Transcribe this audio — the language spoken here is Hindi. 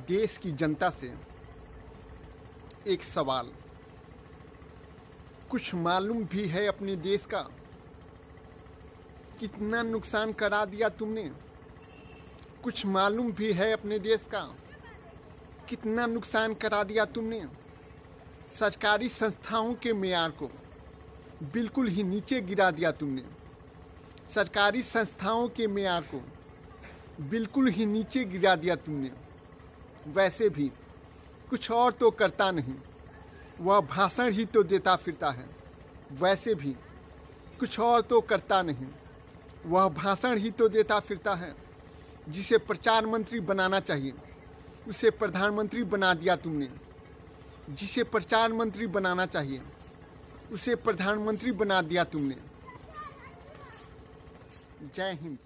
देश की जनता से एक सवाल, कुछ मालूम भी है अपने देश का? कितना नुकसान करा दिया तुमने? कुछ मालूम भी है अपने देश का? कितना नुकसान करा दिया तुमने? सरकारी संस्थाओं के मेयार को बिल्कुल ही नीचे गिरा दिया तुमने। सरकारी संस्थाओं के मेयार को बिल्कुल ही नीचे गिरा दिया तुमने। वैसे भी कुछ और तो करता नहीं, वह भाषण ही तो देता फिरता है। वैसे भी कुछ और तो करता नहीं, वह भाषण ही तो देता फिरता है। जिसे प्रचार मंत्री बनाना चाहिए उसे प्रधानमंत्री बना दिया तुमने। जिसे प्रचार मंत्री बनाना चाहिए उसे प्रधानमंत्री बना दिया तुमने। जय हिंद।